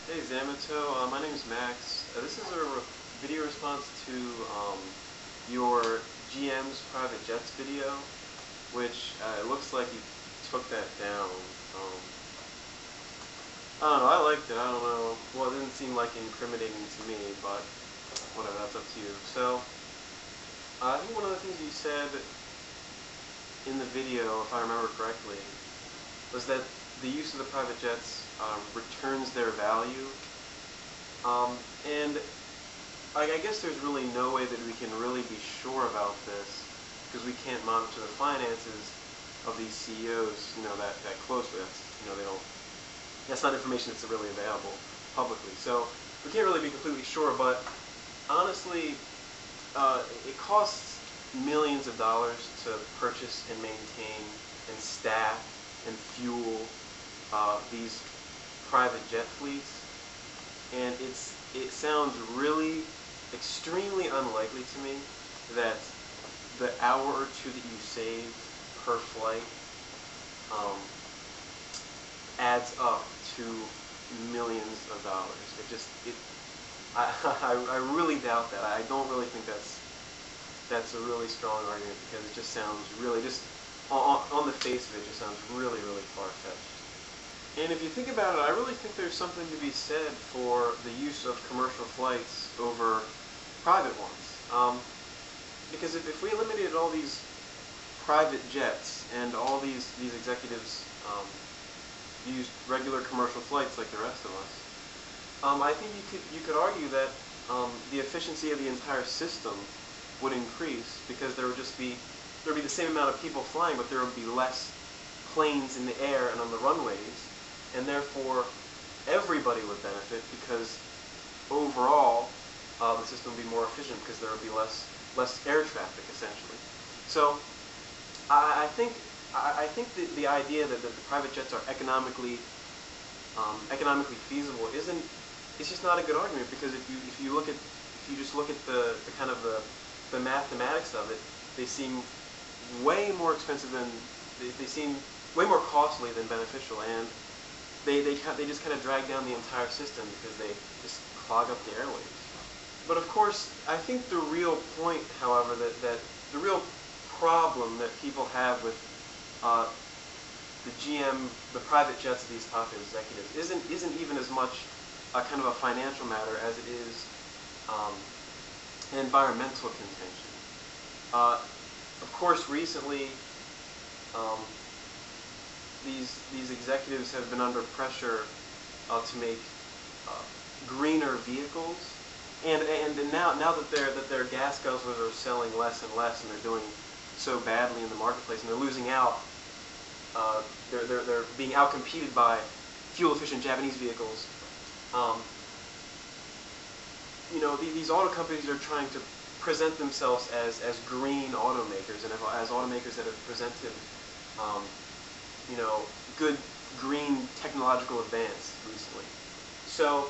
Hey Zamantha, my name is Max. This is a video response to your GM's private jets video, which it looks like you took that down. I don't know, I liked it, I don't know. Well, it didn't seem like incriminating to me, but whatever, that's up to you. So, I think one of the things you said in the video, if I remember correctly, was that the use of the private jets returns their value. And I guess there's really no way that we can really be sure about this because we can't monitor the finances of these CEOs, that closely. That's not information that's really available publicly. So we can't really be completely sure, but honestly, it costs millions of dollars to purchase and maintain and staff and fuel these private jet fleets, and it sounds really extremely unlikely to me that the hour or two that you save per flight adds up to millions of dollars. I really doubt that. I don't really think that's a really strong argument because it just sounds really, just on the face of it, just sounds really, really far-fetched. And if you think about it, I really think there's something to be said for the use of commercial flights over private ones. Because if we eliminated all these private jets and all these executives used regular commercial flights like the rest of us, I think you could argue that the efficiency of the entire system would increase because there would be the same amount of people flying, but there would be less planes in the air and on the runways, and therefore everybody would benefit because overall the system would be more efficient because there would be less air traffic essentially. So I think the idea that the private jets are economically feasible it's just not a good argument, because if you just look at the kind of the mathematics of it, they seem way more expensive than they seem way more costly than beneficial, and they just kind of drag down the entire system because they just clog up the airways. But of course, I think the real point, however, that the real problem that people have with the private jets of these top executives isn't even as much kind of a financial matter as it is an environmental contention. Of course, recently these executives have been under pressure to make greener vehicles, and now that their gas guzzlers are selling less and less, and they're doing so badly in the marketplace, and they're losing out. They're being outcompeted by fuel-efficient Japanese vehicles. These auto companies are trying to present themselves as green automakers, and as automakers that have presented, good green technological advance recently. So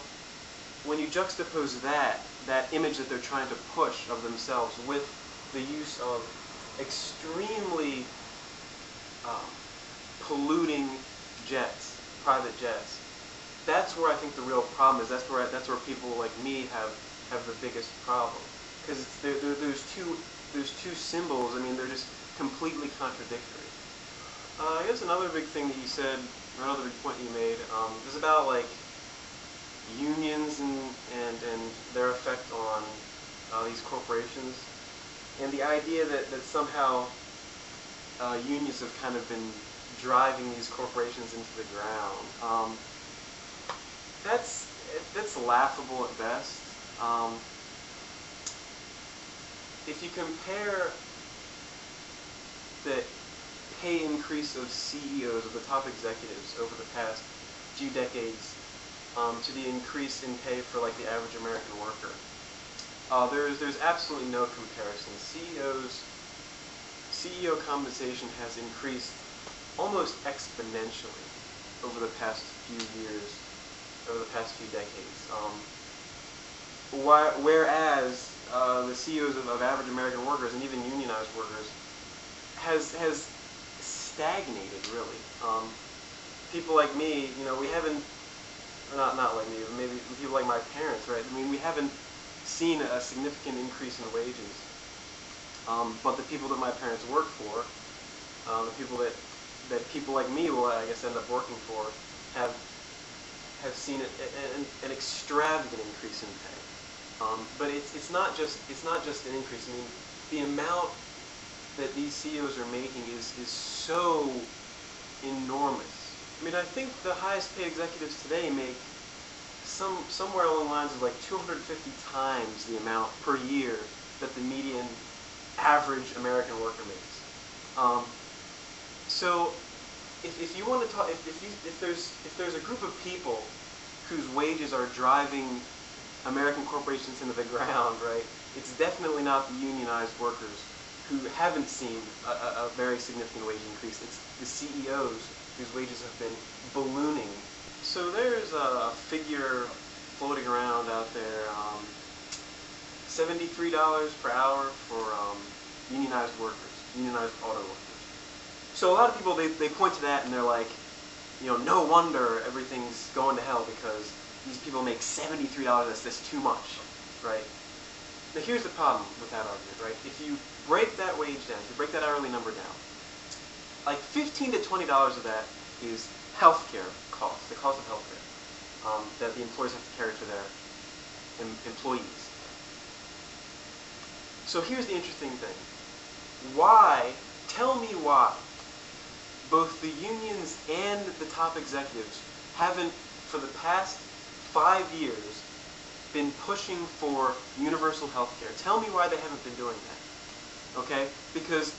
when you juxtapose that image that they're trying to push of themselves with the use of extremely polluting jets, private jets, that's where I think the real problem is. That's where people like me have the biggest problem, because those two symbols. I mean, they're just completely contradictory. I guess another big thing that you said, or another big point you made, is about like unions and their effect on these corporations, and the idea that somehow unions have kind of been driving these corporations into the ground. That's laughable at best. If you compare the pay increase of CEOs, of the top executives over the past few decades, to the increase in pay for like the average American worker, there's absolutely no comparison. CEO compensation has increased almost exponentially over the past few years, over the past few decades. Whereas the CEOs of average American workers and even unionized workers has stagnated, really. People like me, we haven't or not like me, but maybe people like my parents, right? I mean, we haven't seen a significant increase in wages, but the people that my parents work for, the people that people like me will, I guess, end up working for, have seen an extravagant increase in pay. But it's not just an increase. I mean, the amount that these CEOs are making is so enormous. I mean, I think the highest paid executives today make somewhere along the lines of like 250 times the amount per year that the median average American worker makes. So if you want to talk, if there's a group of people whose wages are driving American corporations into the ground, right? It's definitely not the unionized workers who haven't seen a very significant wage increase. It's the CEOs whose wages have been ballooning. So there's a figure floating around out there, $73 per hour for unionized workers, unionized auto workers. So a lot of people, they point to that and they're like, no wonder everything's going to hell because these people make $73, that's too much, right? Now here's the problem with that argument, right? If you break that wage down, if you break that hourly number down, like $15 to $20 of that is healthcare costs, the cost of healthcare that the employers have to carry for their employees. So here's the interesting thing. Tell me why both the unions and the top executives haven't, for the past 5 years, been pushing for universal health care. Tell me why they haven't been doing that. Okay? Because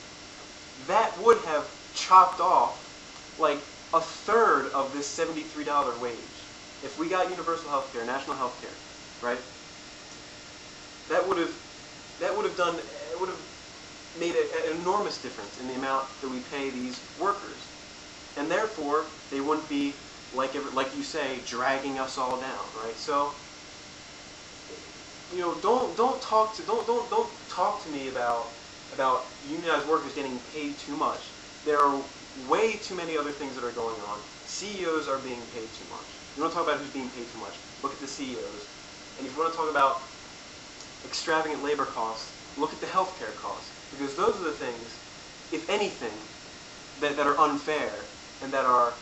that would have chopped off like a third of this $73 wage. If we got universal health care, national health care, right? That would have made an enormous difference in the amount that we pay these workers. And therefore, they wouldn't be, like you say, dragging us all down, right? So, don't talk to me about unionized workers getting paid too much. There are way too many other things that are going on. CEOs are being paid too much. You want to talk about who's being paid too much? Look at the CEOs. And if you want to talk about extravagant labor costs, look at the healthcare costs, because those are the things, if anything, that are unfair and that are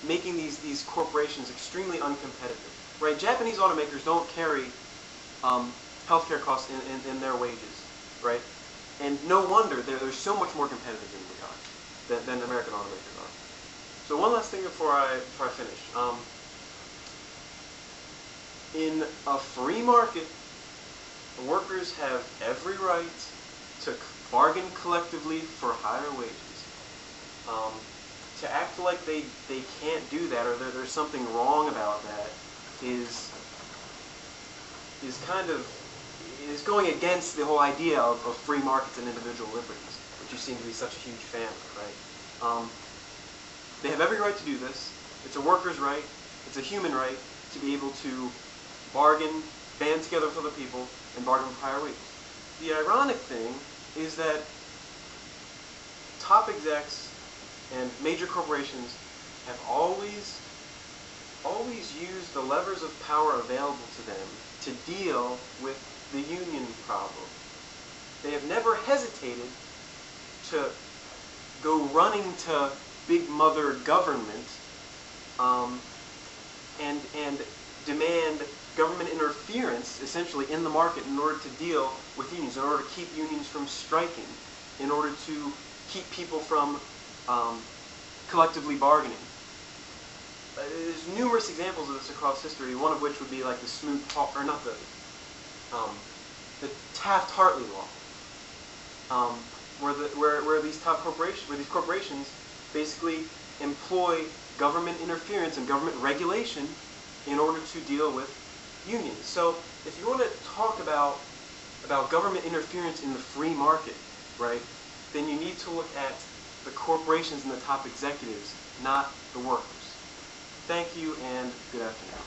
making these corporations extremely uncompetitive. Right? Japanese automakers don't carry healthcare costs in their wages, right? And no wonder they're so much more competitive than American automakers are. So one last thing before I finish. In a free market, workers have every right to bargain collectively for higher wages. To act like they can't do that, or there's something wrong about that, is going against the whole idea of free markets and individual liberties, which you seem to be such a huge fan of, right? They have every right to do this. It's a worker's right. It's a human right to be able to bargain, band together with other people, and bargain for higher wages. The ironic thing is that top execs and major corporations have always used the levers of power available to them to deal with the union problem. They have never hesitated to go running to big mother government and demand government interference, essentially, in the market in order to deal with unions, in order to keep unions from striking, in order to keep people from collectively bargaining. There's numerous examples of this across history. One of which would be like the the Taft-Hartley law, where these corporations basically employ government interference and government regulation in order to deal with unions. So if you want to talk about government interference in the free market, right, then you need to look at the corporations and the top executives, not the workers. Thank you and good afternoon.